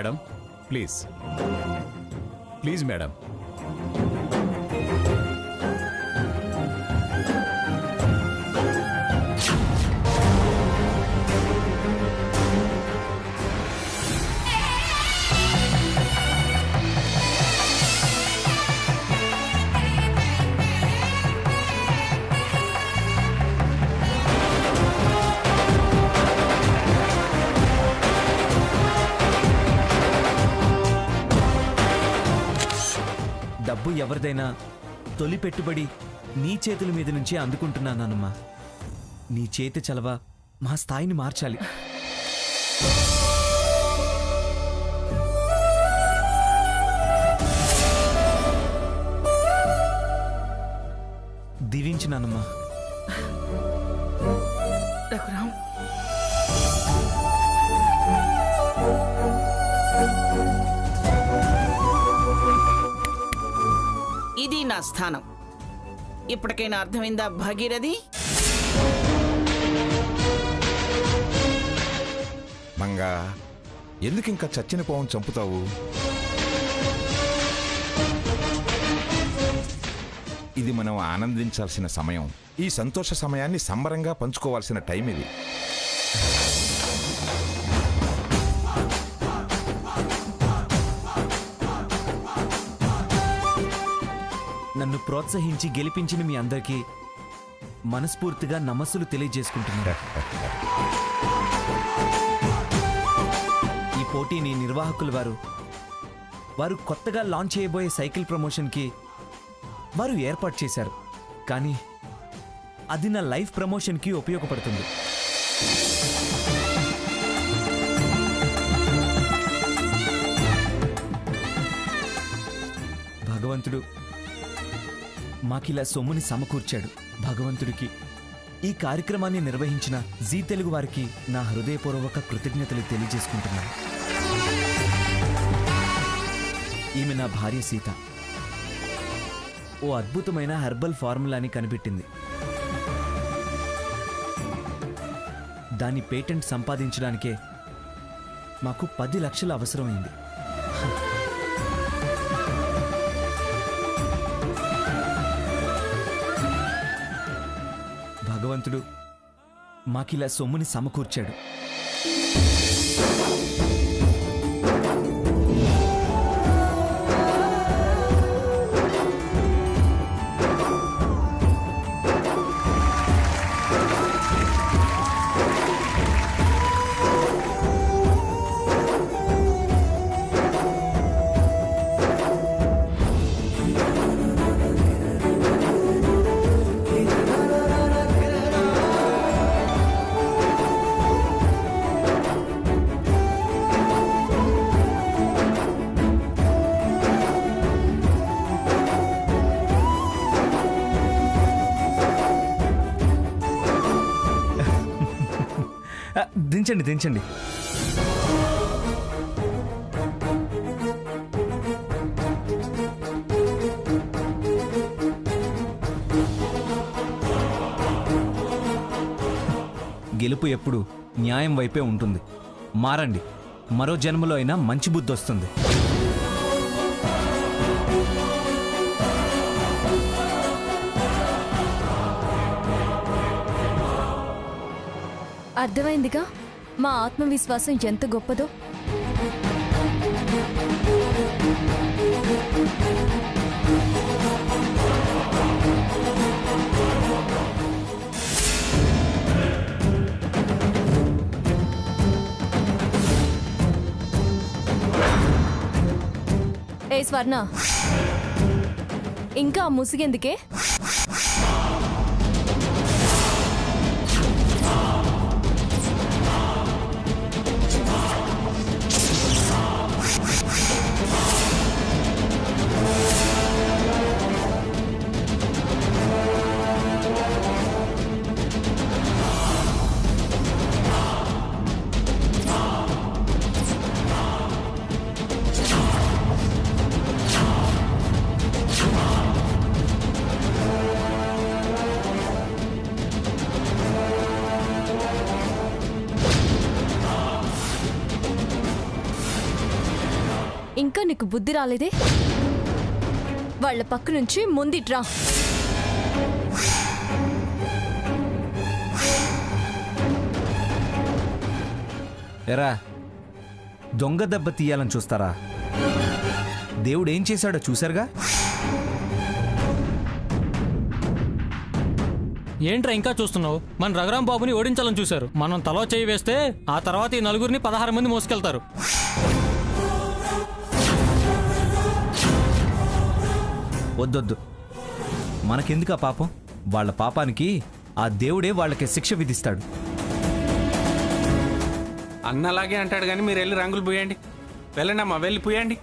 Madam please please madam. డబ్బు ఎవరిదైనా తొలి పెట్టుబడి నీ చేతుల మీద నుంచే అందుకుంటున్నానమ్మా. నీ చేతి చలవ మా స్థాయిని మార్చాలి. దీవించినానమ్మా. రఘురామ్, ఇది నా స్థానం. ఇప్పటికైనా అర్థమైందా భగీరథి? మంగా, ఎందుకు ఇంకా చచ్చిన పావును చంపుతావు? ఇది మనం ఆనందించాల్సిన సమయం. ఈ సంతోష సమయాన్ని సంబరంగా పంచుకోవాల్సిన టైం ఇది. నన్ను ప్రోత్సహించి గెలిపించిన మీ అందరికీ మనస్ఫూర్తిగా నమస్సులు తెలియజేసుకుంటున్నాను. ఈ పోటీని నిర్వాహకులు వారు కొత్తగా లాంచ్ చేయబోయే సైకిల్ ప్రమోషన్కి వారు ఏర్పాటు చేశారు. కానీ అది నా లైఫ్ ప్రమోషన్కి ఉపయోగపడుతుంది. భగవంతుడు మాకిలా సొమ్ముని సమకూర్చాడు. భగవంతుడికి ఈ కార్యక్రమాన్ని నిర్వహించిన జీ తెలుగు వారికి నా హృదయపూర్వక కృతజ్ఞతలు తెలియజేసుకుంటున్నాను. ఈమె నా భార్య సీత ఓ అద్భుతమైన హెర్బల్ ఫార్ములాని కనిపెట్టింది. దాని పేటెంట్ సంపాదించడానికే మాకు 10 లక్షలు అవసరమైంది. భగవంతుడు మాకిలా సొమ్ముని సమకూర్చాడు. దించండి దించండి. గెలుపు ఎప్పుడు న్యాయం వైపే ఉంటుంది. మారండి, మరో జన్మలో అయినా మంచి బుద్ధి వస్తుంది. అర్థమైందిగా మా ఆత్మవిశ్వాసం ఎంత గొప్పదో. ఏ స్వర్ణ, ఇంకా ముసిగెందుకే? నీకు బుద్ధి రాలేదే? వాళ్ళ పక్క నుంచి ముందిట్రా. ఎరా, దొంగ దెబ్బ తీయాలని చూస్తారా? దేవుడు ఏం చేశాడో చూశారుగా. ఏంట్రా ఇంకా చూస్తున్నావు? మన రఘురాం బాబుని ఓడించాలని చూశారు. మనం తలో చేయి వేస్తే ఆ తర్వాత ఈ నలుగురిని 16 మంది మోసుకెళ్తారు. వద్దొద్దు, మనకెందుకు ఆ పాపం? వాళ్ళ పాపానికి ఆ దేవుడే వాళ్ళకి శిక్ష విధిస్తాడు. అన్నలాగే అంటాడు కానీ మీరు వెళ్ళి రంగులు పూయండి. వెళ్ళండి అమ్మా, వెళ్ళి పూయండి.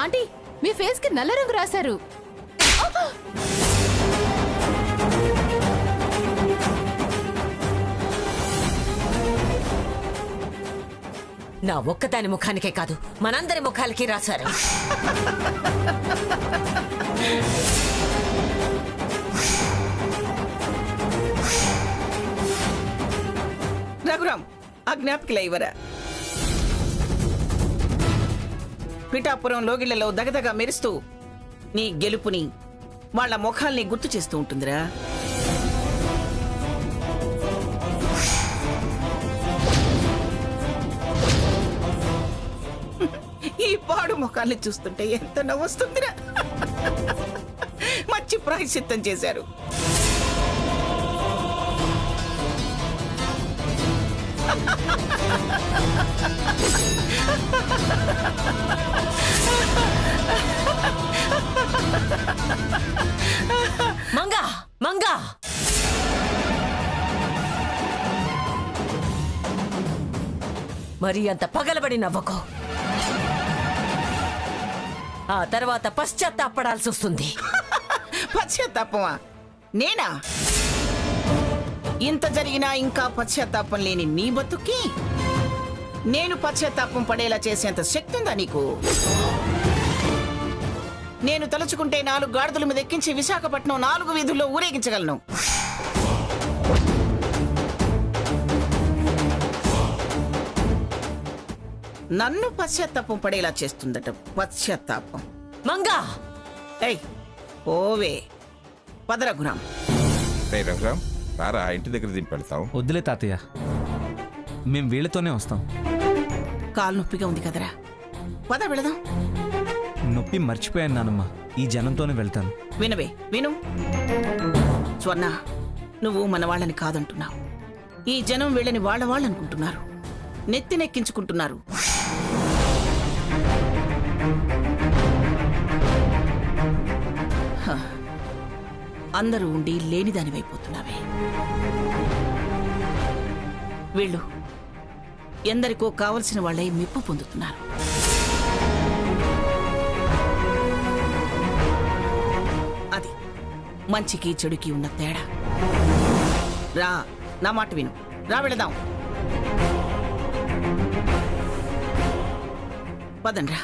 ఆంటీ, మీ ఫేస్ కి నల్ల రంగు రాశారు. నా ఒక్కదాని ముఖానికే కాదు, మనందరి ముఖాలకి రాశారు. రఘురాం, ఆ జ్ఞాపికల ఇవరా. పిఠాపురం లోగిళ్లలో దగదగా మెరుస్తూ నీ గెలుపుని వాళ్ళ ముఖాల్ని గుర్తు చేస్తూ ఉంటుందిరా. ఈ పాడు ముఖాల్ని చూస్తుంటే ఎంత నవ్వొస్తుందిరా. మంచి ప్రాయశ్చిత్తం చేశారు. మంగా మంగా, మరి అంత పగలబడి నవ్వకో. ఆ తర్వాత పశ్చాత్తాపడాల్సి వస్తుంది. పశ్చాత్తాపమా? నేనా? ఇంత జరిగినా ఇంకా పశ్చాత్తాపం లేని నీ బతుక్కి నేను పశ్చాత్తాపం పడేలా చేసేంత శక్తి ఉందా నీకు? నేను తలుచుకుంటే 4 గాడిదల మీద ఎక్కించి విశాఖపట్నం 4 వీధుల్లో ఊరేగించగలను. నన్ను పశ్చాత్తాపం పడేలా చేస్తుందట పశ్చాత్తాపం. మంగా, ఏయ్ ఓవే, పద రఘురాం. రే రఘురాం, రారా, ఇంటి దగ్గర దింపెడతావు. వద్దులే తాతయ్య, మేం వీళ్ళతోనే వస్తాం. కాలు నొప్పిగా ఉంది కదరా, పద వెళదాం. నొప్పి మర్చిపోయాను నానమ్మ, ఈ జనంతోనే వెళ్తాను. వినవే, విను. స్వర్ణ, నువ్వు మన వాళ్ళని కాదంటున్నావు. ఈ జనం వీళ్ళని వాళ్ళనుకుంటున్నారు, నెత్తినెక్కించుకుంటున్నారు. అందరూ ఉండి లేనిదానివైపోతున్నావే. వీళ్ళు ఎందరికో కావలసిన వాళ్ళై మెప్పు పొందుతున్నారు. అది మంచికి చెడుకి ఉన్న తేడా. రా, నా మాట విను, రా వెళదాం. పదండ్రా.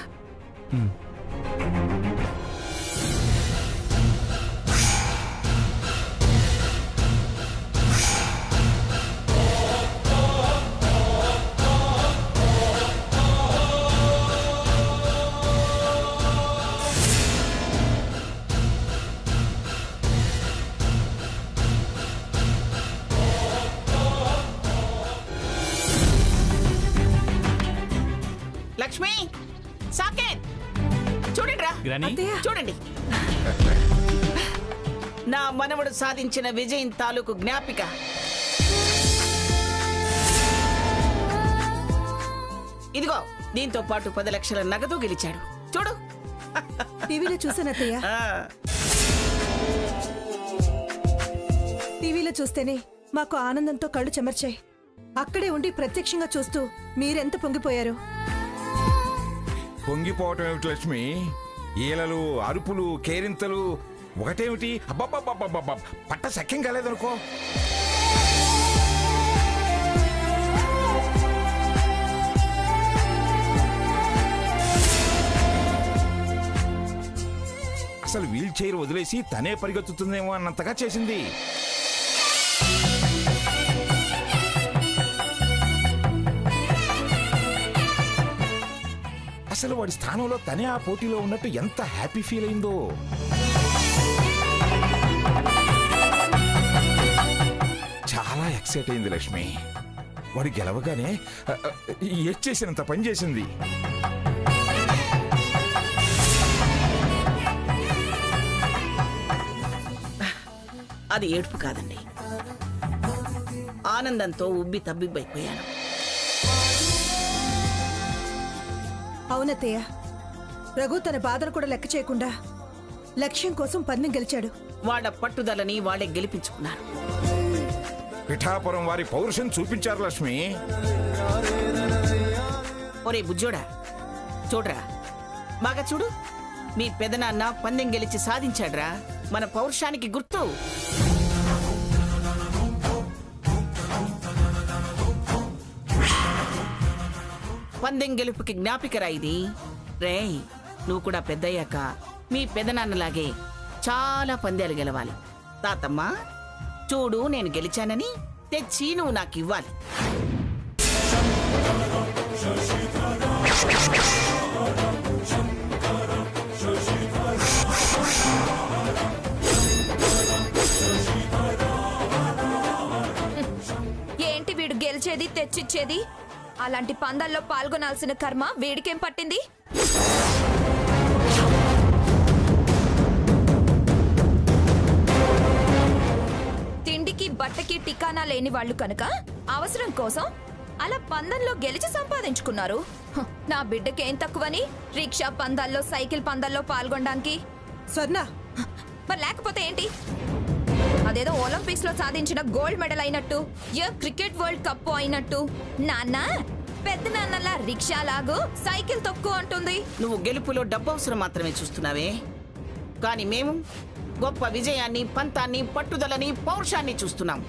లక్ష్మి, సాకేత్, చూడండిరా, చూడండి. నా మనవడు సాధించిన విజయం తాలూకు జ్ఞాపిక. ఇదిగో, దీంతో పాటు 10 లక్షల నగదు గెలిచాడు. చూడు. టీవీలో చూసానత్తయ్య. టీవీలో చూస్తేనే మాకు ఆనందంతో కళ్ళు చెమర్చాయి. అక్కడే ఉండి ప్రత్యక్షంగా చూస్తూ మీరెంత పొంగిపోయారు. పొంగిపోవటం ఏమిటి లక్ష్మి? ఈలలు, అరుపులు, కేరింతలు ఒకటేమిటి? అబ్బబ్బబ్బబ్బబ్బ పట్ట సఖ్యం కాలేదనుకో. అసలు వీల్ చైర్ వదిలేసి తనే పరిగెత్తుతుందేమో అన్నంతగా చేసింది. అసలు వాడి స్థానంలో తనే ఆ పోటీలో ఉన్నట్టు ఎంత హ్యాపీ ఫీల్ అయిందో. చాలా ఎక్సైట్ అయింది లక్ష్మి. వాడు గెలవగానే చేసినంత పని చేసింది. అది ఏడుపు కాదండి, ఆనందంతో ఉబ్బి తబ్బిబ్బైపోయాను. అవునత్తయ్య, రఘు తన బాధను కూడా లెక్క చేయకుండా లక్ష్యం కోసం పందెం గెలిచాడు. వాళ్ళ పట్టుదలని వాళ్ళే గెలిపించుకున్నారు. పిఠాపురం వారి పౌరుషం చూపించారు లక్ష్మి. ఒరే బుజ్జోడా, చూడరా, బాగా చూడు, మీ పెదనాన్న పందెం గెలిచి సాధించాడ్రా. మన పౌరుషానికి గుర్తు. పందెం గెలుపుకి జ్ఞాపికరా ఇది. రేయ్, నువ్వు కూడా పెద్దయ్యాక మీ పెదనాన్నలాగే చాలా పందాలు గెలవాలి. తాతమ్మ చూడు, నేను గెలిచానని తెచ్చి నువ్వు నాకు ఇవ్వాలి. ఏంటి వీడు గెలిచేది తెచ్చిచ్చేది? అలాంటి పందాల్లో పాల్గొనాల్సిన కర్మ వీడికేం పట్టింది? తిండికి బట్టకి టికానా లేని వాళ్ళు కనుక అవసరం కోసం అలా పందంలో గెలిచి సంపాదించుకున్నారు. నా బిడ్డకేం తక్కువని రిక్షా పందాల్లో, సైకిల్ పందాల్లో పాల్గొనడానికి? స్వర్ణ, మరి లేకపోతే ఏంటి? అదేదో ఒలింపిక్స్ లో సాధించిన గోల్డ్ మెడల్ అయినట్టు, క్రికెట్ వరల్డ్ కప్ అయినట్టు నాన్న పెద్ద నాన్నలా రిక్షా లాగు, సైకిల్ తొక్కు అంటుంది. నువ్వు గెలుపులో డబ్బు అవసరం మాత్రమే చూస్తున్నావే, కానీ మేము గొప్ప విజయాన్ని, పంతాన్ని, పట్టుదలని, పౌరుషాన్ని చూస్తున్నాం.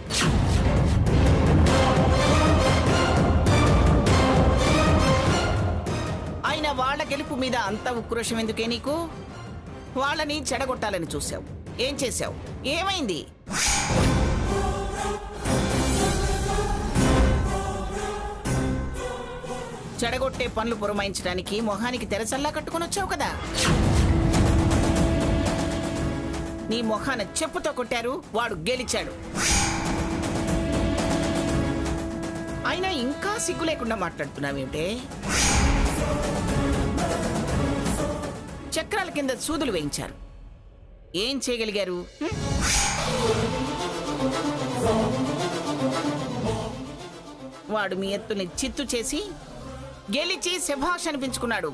అయినా వాళ్ళ గెలుపు మీద అంత ఉక్రోషం ఎందుకే నీకు? వాళ్ళని చెడగొట్టాలని చూసావు. ఏం చేశావు? ఏమైంది? చెడగొట్టే పనులు పురమాయించడానికి మొహానికి తెరచల్లా కట్టుకుని వచ్చావు కదా. నీ మొహాన చెప్పుతో కొట్టారు, వాడు గెలిచాడు. అయినా ఇంకా సిగ్గు లేకుండా మాట్లాడుతున్నావేంటే? చక్రాల కింద సూదులు వేయించారు, ఏం చేయగలిగారు? వాడు మీ ఎత్తుని చిత్తు చేసి గెలిచి శభాష్ అనిపించుకున్నాడు.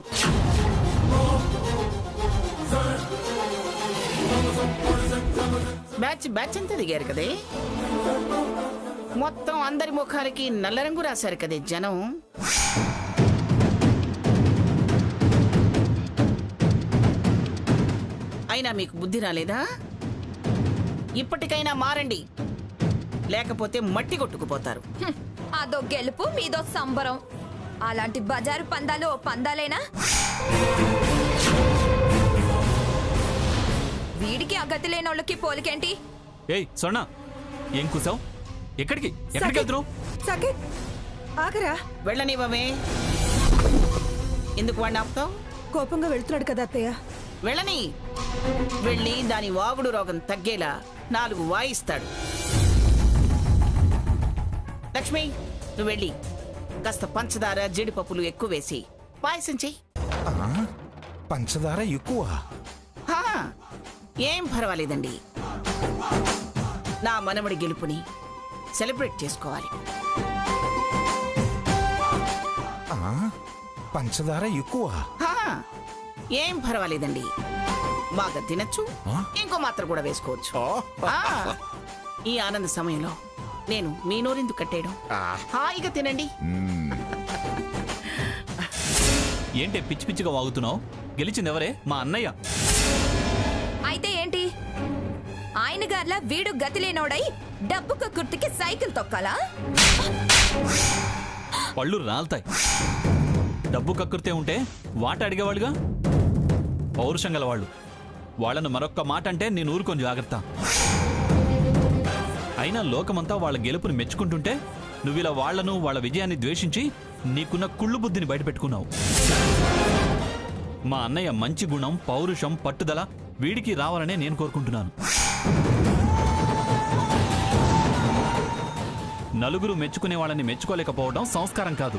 బ్యాచ్ అంతా దిగారు కదే. మొత్తం అందరి ముఖాలకి నల్ల రంగు రాశారు కదే జనం. అయినా మీకు బుద్ధి రాలేదా? ఇప్పటికైనా మారండి, లేకపోతే మట్టి కొట్టుకుపోతారు. అదో గెలుపు, మీదో సంబరం. అలాంటి బజారు పందాలు ఓ పందాలేనా? వీడికి ఆ గతి లేనోళ్ళకి పోలికేంటి? ఏయ్ సొన్నా, ఏం కూసావు? ఎక్కడికి వెళ్తున్నావు? సాకేత్, ఆగరా. వెళ్ళనివ్వమే. ఎందుకు వాడిని ఆపుతావు? కోపంగా వెళ్తున్నాడు కదా అత్తయ్య. వెళ్ళని. వెళ్ళి దాని వాగుడు రోగం తగ్గేలా 4 వాయిస్తాడు. లక్ష్మి, నువ్వు వెళ్ళి కాస్త పంచదార, జీడిపప్పులు ఎక్కువ వేసి పాయసం చెయ్యి. పంచదార ఎక్కువ? ఏం పర్వాలేదండి. నా మనవడి గెలుపుని సెలబ్రేట్ చేసుకోవాలి. పంచదార ఎక్కువ? ఏం పర్వాలేదండి, బాగా తినచ్చు. ఇంకో మాత్ర కూడా వేసుకోవచ్చు. ఈ ఆనంద సమయంలో నేను మీ నోరెందుకు కట్టేయడం? హాయిగా తినండి. ఏంటి పిచ్చి పిచ్చిగా వాగుతున్నావు? గెలిచింది ఎవరే? మా అన్నయ్య. అయితే ఏంటి? ఆయన గార్లా వీడు గతి లేనోడై డబ్బు కక్కుర్తికి సైకిల్ తొక్కాలా? పళ్ళు రాలుతాయి. డబ్బు కక్కుర్తే ఉంటే వాట అడిగేవాళ్ళుగా. పౌరుషం గల వాళ్ళు. వాళ్ళను మరొక్క మాట అంటే నేను ఊరుకొని జాగ్రత్త. అయినా లోకమంతా వాళ్ళ గెలుపుని మెచ్చుకుంటుంటే నువ్విలా వాళ్లను వాళ్ళ విజయాన్ని ద్వేషించి నీకున్న కుళ్ళు బుద్ధిని బయటపెట్టుకున్నావు. మా అన్నయ్య మంచి గుణం, పౌరుషం, పట్టుదల వీడికి రావాలనే నేను కోరుకుంటున్నాను. నలుగురు మెచ్చుకునే వాళ్ళని మెచ్చుకోలేకపోవడం సంస్కారం కాదు.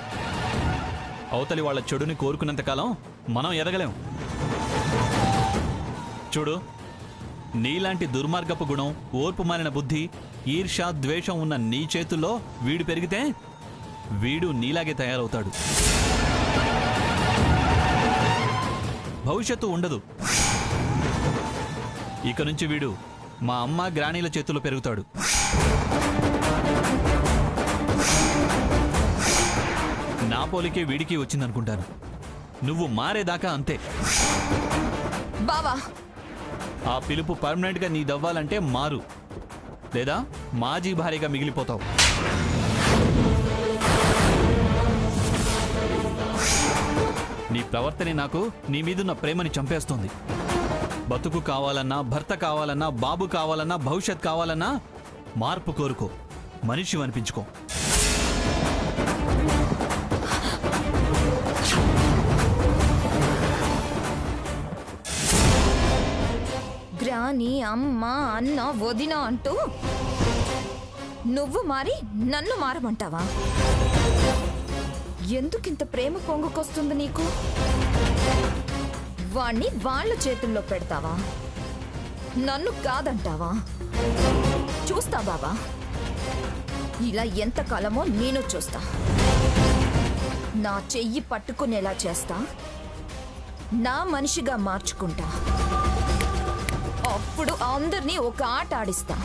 అవతలి వాళ్ళ చెడుని కోరుకున్నంతకాలం మనం ఎదగలేం. చూడు, నీలాంటి దుర్మార్గపు గుణం, ఓర్పు మారిన బుద్ధి, ఈర్ష, ద్వేషం ఉన్న నీ చేతుల్లో వీడు పెరిగితే వీడు నీలాగే తయారవుతాడు. భవిష్యత్తు ఉండదు. ఇక నుంచి వీడు మా అమ్మ గ్రాణీల చేతుల్లో పెరుగుతాడు. నా పోలికే వీడికి వచ్చిందనుకుంటాను. నువ్వు మారేదాకా అంతే. బావా, ఆ పిలుపు పర్మనెంట్ గా నీదవ్వాలంటే మారు, లేదా మాజీ భార్యగా మిగిలిపోతావు. నీ ప్రవర్తనే నాకు నీ మీదున్న ప్రేమని చంపేస్తోంది. బతుకు కావాలన్నా, భర్త కావాలన్నా, బాబు కావాలన్నా, భవిష్యత్ కావాలన్నా మార్పు కోరుకో, మనిషి అనిపించుకో. గ్రాని, అమ్మ, అన్న, వదిన అంటూ నువ్వు మారి నన్ను మారమంటావా? ఎందుకింత ప్రేమ పొంగుకొస్తుంది నీకు? వాణ్ణి వాళ్ళ చేతుల్లో పెడతావా? నన్ను కాదంటావా? చూస్తా బావా, ఇలా ఎంతకాలమో నేను చూస్తా. నా చెయ్యి పట్టుకునేలా చేస్తా, నా మనిషిగా మార్చుకుంటా. అప్పుడు అందరినీ ఒక ఆట ఆడిస్తా.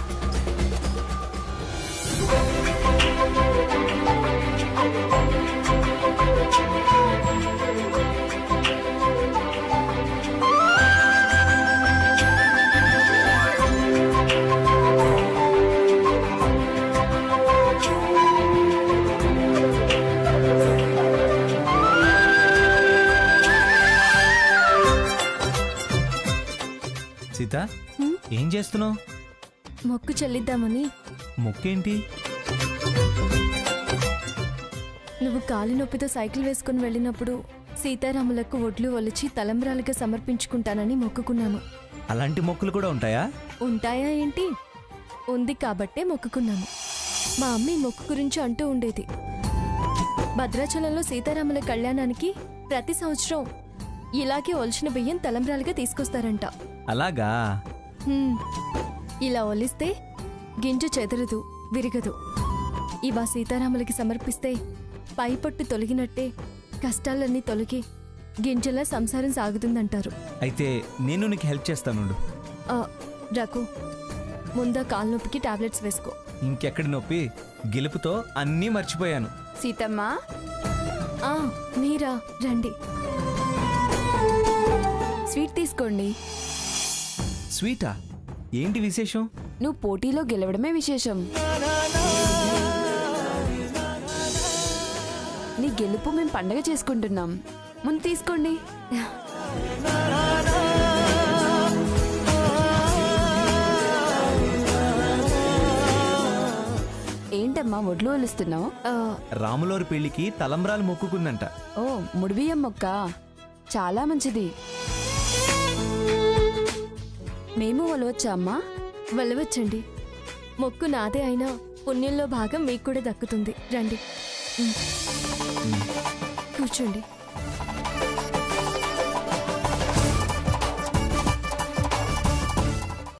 సీత, ఏం చేస్తున్నావు? మొక్కు చెల్లిద్దామని. మొక్కేంటి? నువ్వు కాలి నొప్పితో సైకిల్ వేసుకుని వెళ్ళినప్పుడు సీతారాములకు ఒడ్లు ఒలిచి తలంబ్రాలుగా సమర్పించుకుంటానని మొక్కుకున్నాను. అలాంటి మొక్కులు కూడా ఉంటాయా? ఉంటాయా ఏంటి? ఉంది కాబట్టే మొక్కుకున్నాను. మా అమ్మ ఈ మొక్కు గురించి అంటూ ఉండేది. భద్రాచలంలో సీతారాముల కళ్యాణానికి ప్రతి సంవత్సరం ఇలాగే ఒలిచిన బియ్యం తలంబ్రాలుగా తీసుకొస్తారంట. అలాగా? ఇలా ఒలిస్తే గింజ చెదరదు, విరగదు. ఇవా సీతారాములకి సమర్పిస్తే పైపట్టు తొలగినట్టే కష్టాలన్నీ తొలగి గింజలా సంసారం సాగుతుందంటారు. అయితే నేను నీకు హెల్ప్ చేస్తాను. రఘు, ముందా కాలు నొప్పికి టాబ్లెట్స్ వేసుకో. ఇంకెక్కడి నొప్పి, గెలుపుతో అన్నీ మర్చిపోయాను. సీతమ్మ, మీరా రండి, స్వీట్ తీసుకోండి. స్వీటా? ఏంటి విశేషం? నువ్వు పోటీలో గెలవడమే విశేషం. నీ గెలుపు మేము పండగ చేసుకుంటున్నాం. ముందు తీసుకోండి. ఏంటమ్మా ఒడ్లు ఒలుస్తున్నావు? రాములోరి పెళ్లికి తలంబ్రాలు మొక్కుకుందంట. ఓ, ముడిబియ్యం మొక్క చాలా మంచిది. మేము ఒలవచ్చా అమ్మా? వెళ్ళవచ్చండి. మొక్కు నాదే అయినా పుణ్యంలో భాగం మీకు కూడా దక్కుతుంది. రండి, కూర్చోండి.